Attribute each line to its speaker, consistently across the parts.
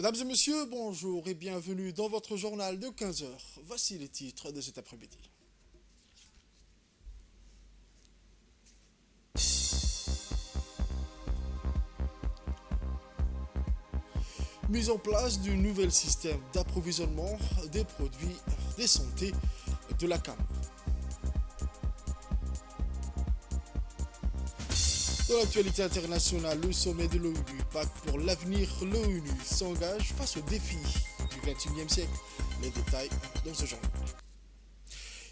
Speaker 1: Mesdames et messieurs, bonjour et bienvenue dans votre journal de 15 heures. Voici les titres de cet après-midi. Mise en place du nouvel système d'approvisionnement des produits de santé de la CAM. Dans l'actualité internationale, le sommet de l'ONU, Pacte pour l'avenir, l'ONU s'engage face aux défis du 21e siècle. Les détails dans ce journal.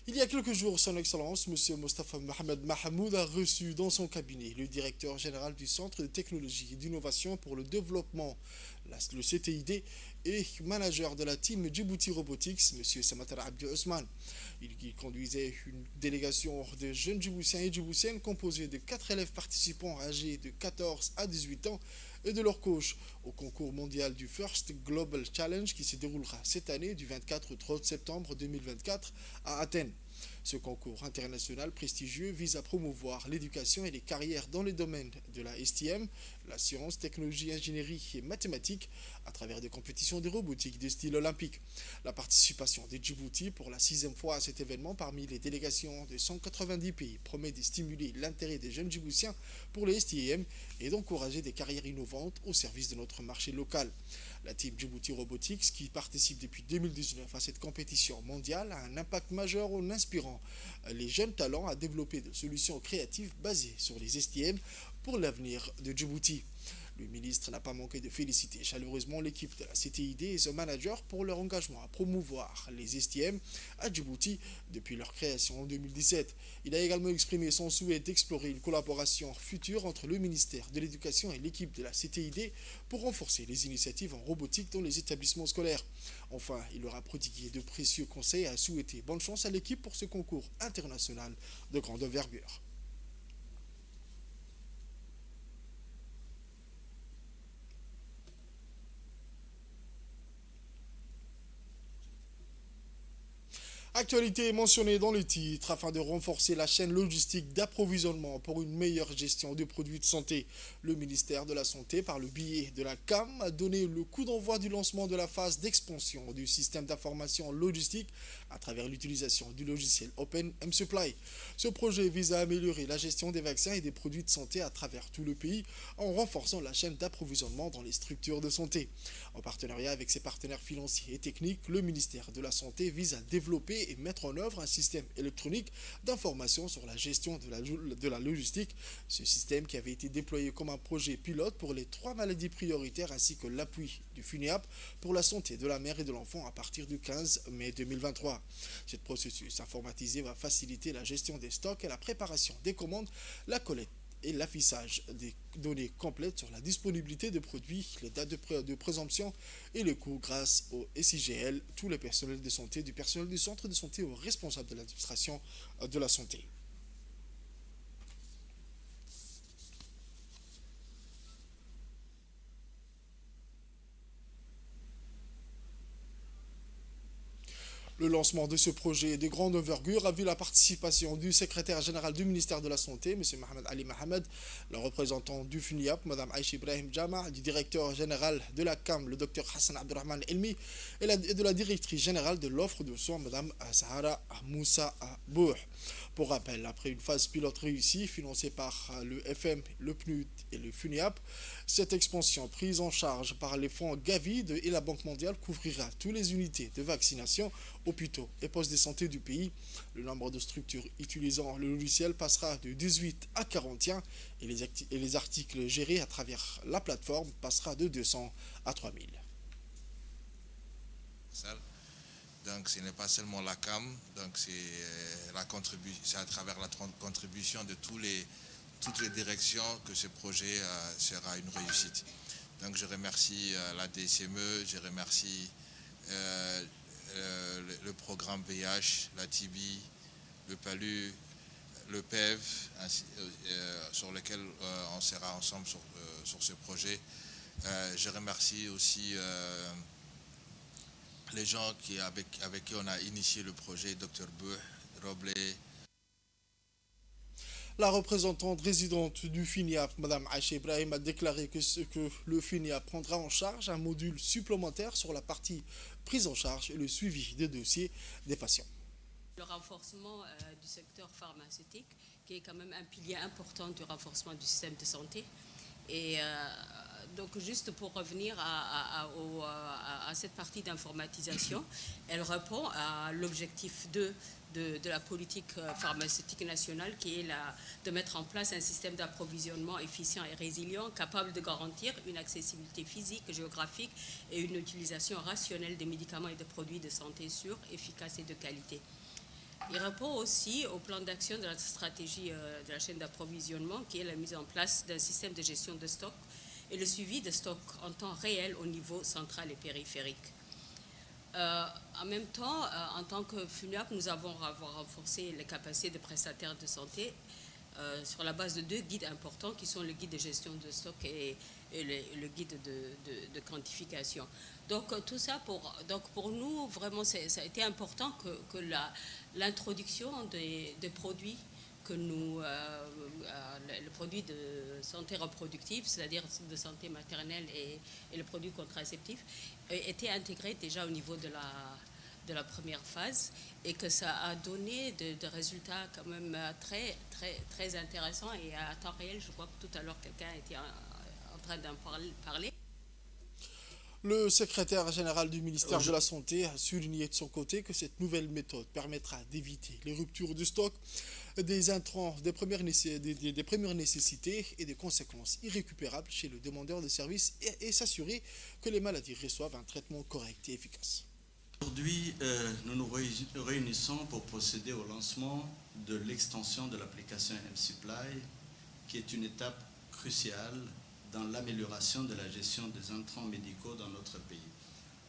Speaker 1: Il y a quelques jours, Son Excellence, M. Mostafa Mohamed Mahamoud, a reçu dans son cabinet le directeur général du Centre de technologie et d'innovation pour le développement, le CTID, et manager de la team Djibouti Robotics, M. Samatar Abdi Ousmane. Il conduisait une délégation de jeunes Djiboutiens et Djiboutiennes composée de 4 élèves participants âgés de 14 à 18 ans et de leur coach au concours mondial du First Global Challenge qui se déroulera cette année du 24 au 30 septembre 2024 à Athènes. Ce concours international prestigieux vise à promouvoir l'éducation et les carrières dans les domaines de la STM, la science, technologie, ingénierie et mathématiques, à travers des compétitions de robotique de style olympique. La participation des Djibouti pour la 6e fois à cet événement parmi les délégations de 190 pays promet de stimuler l'intérêt des jeunes Djiboutiens pour les STM et d'encourager des carrières innovantes au service de notre marché local. La team Djibouti Robotics, qui participe depuis 2019 à cette compétition mondiale, a un impact majeur en inspirant les jeunes talents à développer des solutions créatives basées sur les STM pour l'avenir de Djibouti. Le ministre n'a pas manqué de féliciter chaleureusement l'équipe de la CTID et son manager pour leur engagement à promouvoir les STM à Djibouti depuis leur création en 2017. Il a également exprimé son souhait d'explorer une collaboration future entre le ministère de l'Éducation et l'équipe de la CTID pour renforcer les initiatives en robotique dans les établissements scolaires. Enfin, il leur a prodigué de précieux conseils et a souhaité bonne chance à l'équipe pour ce concours international de grande envergure. Actualité mentionnée dans le titre afin de renforcer la chaîne logistique d'approvisionnement pour une meilleure gestion des produits de santé. Le ministère de la Santé, par le biais de la CAM, a donné le coup d'envoi du lancement de la phase d'expansion du système d'information logistique à travers l'utilisation du logiciel Open MSupply. Ce projet vise à améliorer la gestion des vaccins et des produits de santé à travers tout le pays en renforçant la chaîne d'approvisionnement dans les structures de santé. En partenariat avec ses partenaires financiers et techniques, le ministère de la Santé vise à développer et mettre en œuvre un système électronique d'information sur la gestion de la logistique. Ce système qui avait été déployé comme un projet pilote pour les 3 maladies prioritaires ainsi que l'appui du FUNIAP pour la santé de la mère et de l'enfant à partir du 15 mai 2023. Ce processus informatisé va faciliter la gestion des stocks et la préparation des commandes, la collecte et l'affichage des données complètes sur la disponibilité de produits, les dates de présomption et les coûts grâce au SIGL, tous les personnels de santé, du personnel du centre de santé aux responsables de l'administration de la santé. Le lancement de ce projet de grande envergure a vu la participation du secrétaire général du ministère de la Santé, M. Mohamed Ali Mohamed, le représentant du FUNIAP, Mme Aïcha Ibrahim Jama, du directeur général de la CAM, le Dr Hassan Abdurrahman Elmi, et de la directrice générale de l'offre de soins, Mme Sahara Moussa Bouh. Pour rappel, après une phase pilote réussie, financée par le FM, le PNUD et le FUNIAP, cette expansion prise en charge par les fonds Gavi et la Banque mondiale couvrira toutes les unités de vaccination, hôpitaux et postes de santé du pays. Le nombre de structures utilisant le logiciel passera de 18 à 41 et les articles gérés à travers la plateforme passera de 200 à 3000.
Speaker 2: Donc ce n'est pas seulement la CAM, donc c'est à travers la contribution de toutes les directions que ce projet sera une réussite. Donc je remercie la DCME, je remercie le programme VH, la TB, le PALU, le PEV, sur lequel on sera ensemble sur ce projet. Je remercie aussi les gens avec qui on a initié le projet, Dr Bouh, Roblé.
Speaker 1: La représentante résidente du FINIAP, Mme Aïcha Ibrahim, a déclaré que le FINIAP prendra en charge un module supplémentaire sur la partie prise en charge et le suivi des dossiers des patients.
Speaker 3: Le renforcement du secteur pharmaceutique, qui est quand même un pilier important du renforcement du système de santé. Et donc, juste pour revenir à cette partie d'informatisation, elle répond à l'objectif 2 de la politique pharmaceutique nationale, qui est de mettre en place un système d'approvisionnement efficient et résilient, capable de garantir une accessibilité physique, géographique et une utilisation rationnelle des médicaments et des produits de santé sûrs, efficaces et de qualité. Il répond aussi au plan d'action de la stratégie de la chaîne d'approvisionnement, qui est la mise en place d'un système de gestion de stock et le suivi de stock en temps réel au niveau central et périphérique. En même temps, en tant que FUNIAP, nous avons renforcé les capacités de prestataires de santé sur la base de 2 guides importants qui sont le guide de gestion de stock et le guide de quantification. Donc tout ça, pour nous, vraiment, ça a été important que l'introduction des produits que nous, le produit de santé reproductive, c'est-à-dire de santé maternelle et le produit contraceptif, était intégré déjà au niveau de la première phase, et que ça a donné des résultats quand même très, très, très intéressants et à temps réel. Je crois que tout à l'heure quelqu'un était en train d'en parler.
Speaker 1: Le secrétaire général du ministère de la Santé a souligné de son côté que cette nouvelle méthode permettra d'éviter les ruptures de stock des intrants des premières nécessités et des conséquences irrécupérables chez le demandeur de services et s'assurer que les maladies reçoivent un traitement correct et efficace.
Speaker 4: Aujourd'hui, nous nous réunissons pour procéder au lancement de l'extension de l'application M-Supply, qui est une étape cruciale dans l'amélioration de la gestion des intrants médicaux dans notre pays.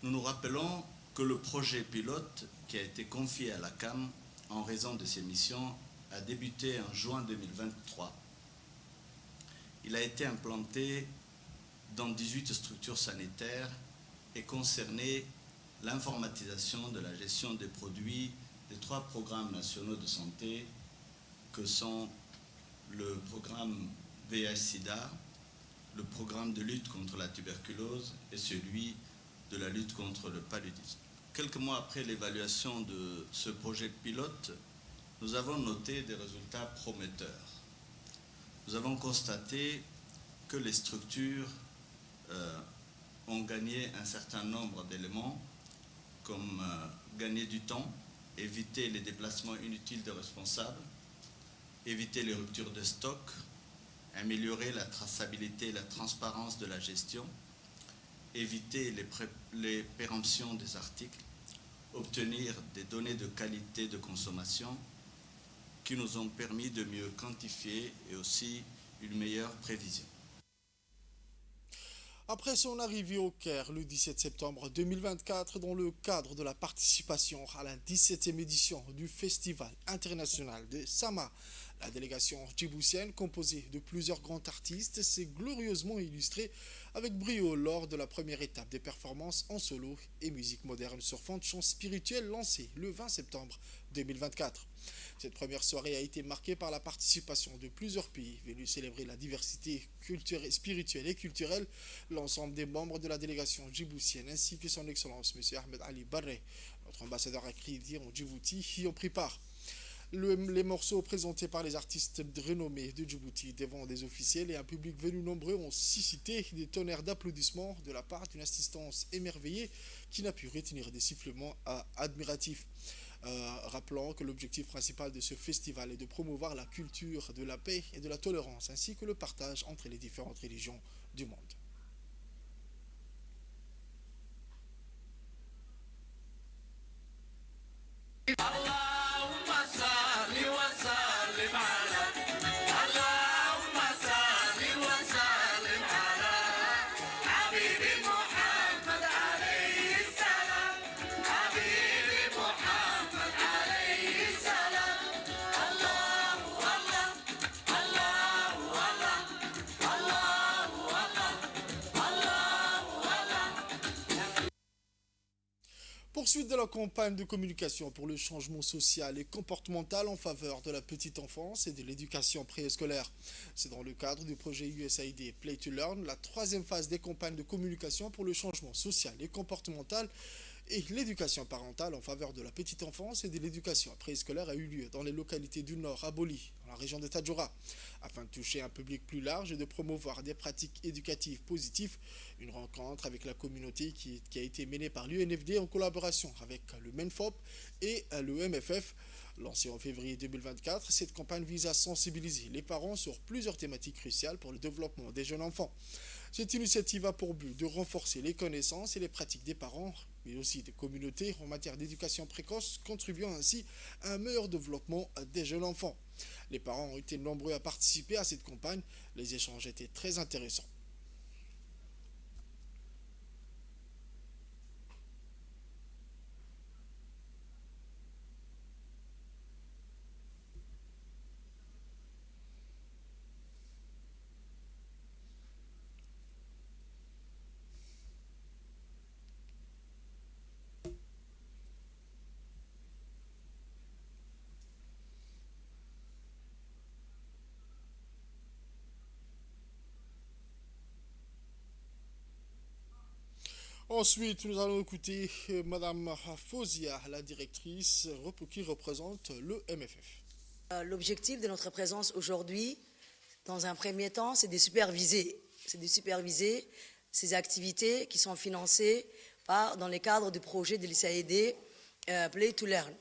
Speaker 4: Nous nous rappelons que le projet pilote qui a été confié à la CAM en raison de ses missions a débuté en juin 2023. Il a été implanté dans 18 structures sanitaires et concerné l'informatisation de la gestion des produits des 3 programmes nationaux de santé que sont le programme VIH-Sida, le programme de lutte contre la tuberculose et celui de la lutte contre le paludisme. Quelques mois après l'évaluation de ce projet pilote, nous avons noté des résultats prometteurs. Nous avons constaté que les structures ont gagné un certain nombre d'éléments, comme gagner du temps, éviter les déplacements inutiles de responsables, éviter les ruptures de stock, améliorer la traçabilité et la transparence de la gestion, éviter les péremptions des articles, obtenir des données de qualité de consommation qui nous ont permis de mieux quantifier et aussi une meilleure prévision.
Speaker 1: Après son arrivée au Caire le 17 septembre 2024, dans le cadre de la participation à la 17e édition du Festival international de Sama, la délégation djiboutienne, composée de plusieurs grands artistes, s'est glorieusement illustrée avec brio lors de la première étape des performances en solo et musique moderne sur fond de chant spirituel lancée le 20 septembre 2024. Cette première soirée a été marquée par la participation de plusieurs pays venus célébrer la diversité spirituelle et culturelle. L'ensemble des membres de la délégation djiboutienne ainsi que son Excellence M. Ahmed Ali Barre, notre ambassadeur accrédité en Djibouti, y ont pris part. Les morceaux présentés par les artistes renommés de Djibouti devant des officiels et un public venu nombreux ont suscité des tonnerres d'applaudissements de la part d'une assistance émerveillée qui n'a pu retenir des sifflements admiratifs. Rappelant que l'objectif principal de ce festival est de promouvoir la culture de la paix et de la tolérance ainsi que le partage entre les différentes religions du monde. Poursuite de la campagne de communication pour le changement social et comportemental en faveur de la petite enfance et de l'éducation préscolaire. C'est dans le cadre du projet USAID Play to Learn, la troisième phase des campagnes de communication pour le changement social et comportemental et l'éducation parentale en faveur de la petite enfance et de l'éducation préscolaire a eu lieu dans les localités du Nord à Boli, dans la région de Tadjoura. Afin de toucher un public plus large et de promouvoir des pratiques éducatives positives, une rencontre avec la communauté qui a été menée par l'UNFD en collaboration avec le MENFOP et le MFF. Lancée en février 2024, cette campagne vise à sensibiliser les parents sur plusieurs thématiques cruciales pour le développement des jeunes enfants. Cette initiative a pour but de renforcer les connaissances et les pratiques des parents, mais aussi des communautés en matière d'éducation précoce, contribuant ainsi à un meilleur développement des jeunes enfants. Les parents ont été nombreux à participer à cette campagne. Les échanges étaient très intéressants. Ensuite, nous allons écouter Madame Fozia, la directrice qui représente le MFF.
Speaker 5: L'objectif de notre présence aujourd'hui, dans un premier temps, c'est de superviser. Ces activités qui sont financées dans les cadres du projet de l'USAID Play to Learn.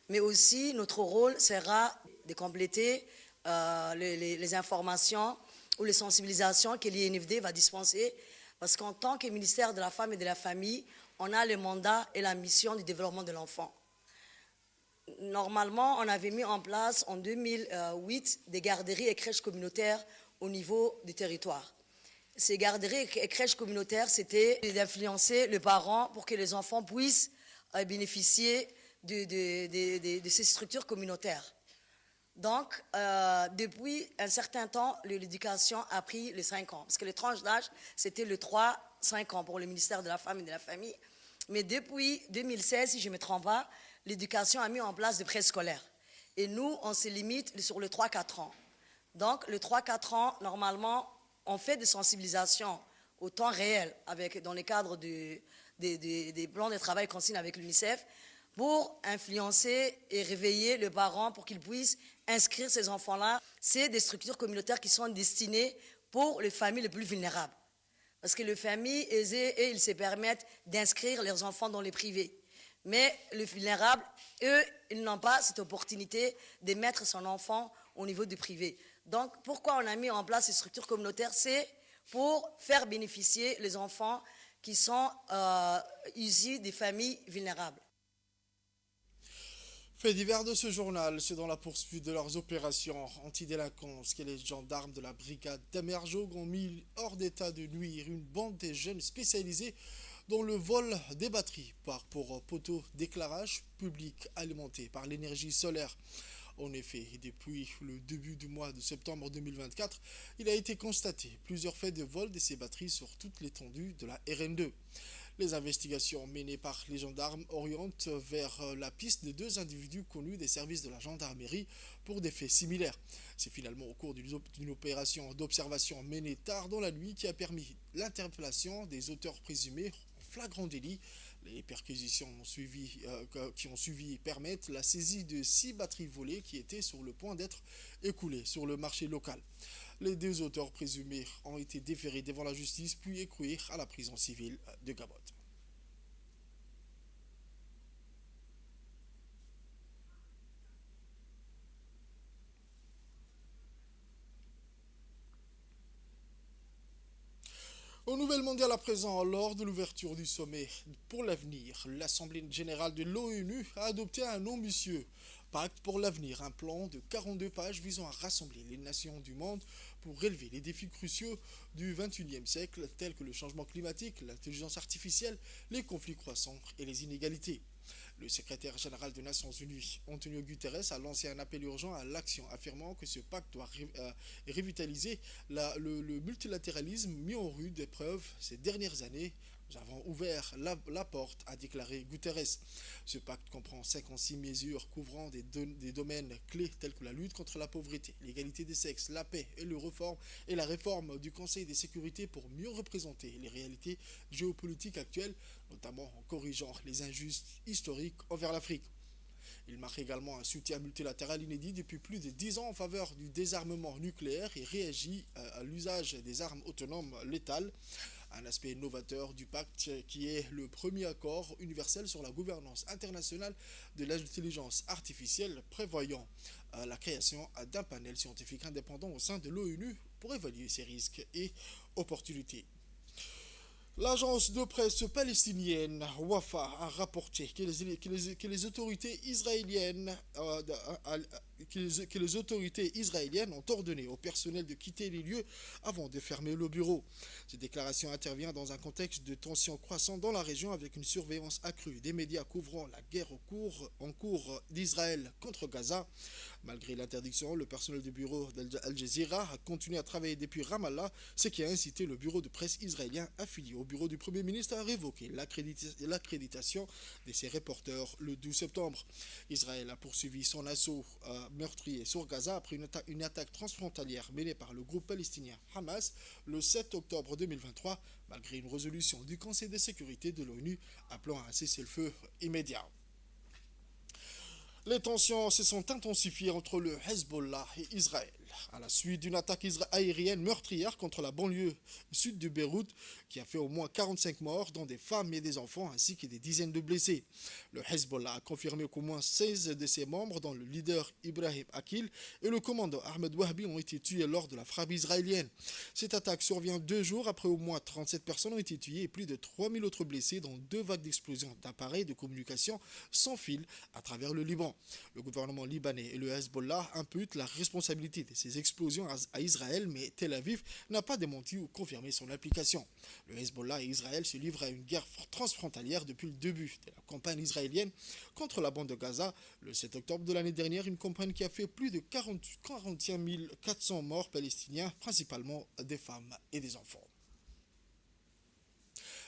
Speaker 5: Mais aussi, notre rôle sera de compléter les informations ou les sensibilisations que l'INFD va dispenser. Parce qu'en tant que ministère de la Femme et de la Famille, on a le mandat et la mission du développement de l'enfant. Normalement, on avait mis en place en 2008 des garderies et crèches communautaires au niveau du territoire. Ces garderies et crèches communautaires, c'était d'influencer les parents pour que les enfants puissent bénéficier de ces structures communautaires. Donc, depuis un certain temps, l'éducation a pris les 5 ans. Parce que les tranches d'âge, c'était le 3-5 ans pour le ministère de la Femme et de la Famille. Mais depuis 2016, si je ne me trompe pas, l'éducation a mis en place des préscolaires. Et nous, on se limite sur le 3-4 ans. Donc, le 3-4 ans, normalement, on fait des sensibilisations au temps réel dans le cadre des plans de travail qu'on signe avec l'UNICEF pour influencer et réveiller les parents pour qu'ils puissent inscrire ces enfants-là. C'est des structures communautaires qui sont destinées pour les familles les plus vulnérables. Parce que les familles aisées, ils se permettent d'inscrire leurs enfants dans les privés. Mais les vulnérables, eux, ils n'ont pas cette opportunité de mettre son enfant au niveau du privé. Donc, pourquoi on a mis en place ces structures communautaires? C'est pour faire bénéficier les enfants qui sont issus des familles vulnérables.
Speaker 1: Fait divers de ce journal, c'est dans la poursuite de leurs opérations antidélinquance que les gendarmes de la brigade d'Amerjog ont mis hors d'état de nuire une bande de jeunes spécialisés dans le vol des batteries pour poteaux d'éclairage public alimentés par l'énergie solaire. En effet, depuis le début du mois de septembre 2024, il a été constaté plusieurs faits de vol de ces batteries sur toute l'étendue de la RN2. Les investigations menées par les gendarmes orientent vers la piste de 2 individus connus des services de la gendarmerie pour des faits similaires. C'est finalement au cours d'une opération d'observation menée tard dans la nuit qui a permis l'interpellation des auteurs présumés en flagrant délit. Les perquisitions qui ont suivi permettent la saisie de 6 batteries volées qui étaient sur le point d'être écoulées sur le marché local. Les 2 auteurs présumés ont été déférés devant la justice puis écroués à la prison civile de Gabot. Aux nouvelles mondiales à présent, lors de l'ouverture du sommet pour l'avenir, l'Assemblée générale de l'ONU a adopté un ambitieux pacte pour l'avenir, un plan de 42 pages visant à rassembler les nations du monde pour relever les défis cruciaux du XXIe siècle tels que le changement climatique, l'intelligence artificielle, les conflits croissants et les inégalités. Le secrétaire général des Nations Unies, Antonio Guterres, a lancé un appel urgent à l'action, affirmant que ce pacte doit revitaliser le multilatéralisme mis en rude épreuve ces dernières années Nous avons ouvert la porte, a déclaré Guterres. Ce pacte comprend 56 mesures couvrant des domaines clés tels que la lutte contre la pauvreté, l'égalité des sexes, la paix et la réforme du Conseil de sécurité pour mieux représenter les réalités géopolitiques actuelles, notamment en corrigeant les injustices historiques envers l'Afrique. Il marque également un soutien multilatéral inédit depuis plus de 10 ans en faveur du désarmement nucléaire et réagit à l'usage des armes autonomes létales, un aspect novateur du pacte qui est le premier accord universel sur la gouvernance internationale de l'intelligence artificielle prévoyant la création d'un panel scientifique indépendant au sein de l'ONU pour évaluer ces risques et opportunités. L'agence de presse palestinienne Wafa a rapporté que les autorités israéliennes ont ordonné au personnel de quitter les lieux avant de fermer le bureau. Cette déclaration intervient dans un contexte de tensions croissantes dans la région avec une surveillance accrue des médias couvrant la guerre en cours d'Israël contre Gaza. Malgré l'interdiction, le personnel du bureau d'Al Jazeera a continué à travailler depuis Ramallah, ce qui a incité le bureau de presse israélien affilié au bureau du Premier ministre à révoquer l'accréditation de ses reporters le 12 septembre. Israël a poursuivi son assaut meurtrier sur Gaza après une attaque transfrontalière menée par le groupe palestinien Hamas le 7 octobre 2023, malgré une résolution du Conseil de sécurité de l'ONU appelant à un cessez-le-feu immédiat. Les tensions se sont intensifiées entre le Hezbollah et Israël à la suite d'une attaque aérienne meurtrière contre la banlieue sud de Beyrouth qui a fait au moins 45 morts, dont des femmes et des enfants, ainsi que des dizaines de blessés. Le Hezbollah a confirmé qu'au moins 16 de ses membres, dont le leader Ibrahim Akil et le commandant Ahmed Wahbi, ont été tués lors de la frappe israélienne. Cette attaque survient 2 jours après au moins 37 personnes ont été tuées et plus de 3000 autres blessés dans 2 vagues d'explosions d'appareils de communication sans fil à travers le Liban. Le gouvernement libanais et le Hezbollah imputent la responsabilité de ces explosions à Israël, mais Tel Aviv n'a pas démenti ou confirmé son implication. Le Hezbollah et Israël se livrent à une guerre transfrontalière depuis le début de la campagne israélienne contre la bande de Gaza. Le 7 octobre de l'année dernière, une campagne qui a fait plus de 41 400 morts palestiniens, principalement des femmes et des enfants.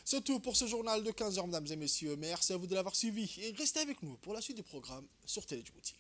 Speaker 1: C'est tout pour ce journal de 15h, mesdames et messieurs. Merci à vous de l'avoir suivi et restez avec nous pour la suite du programme sur Télé Djibouti.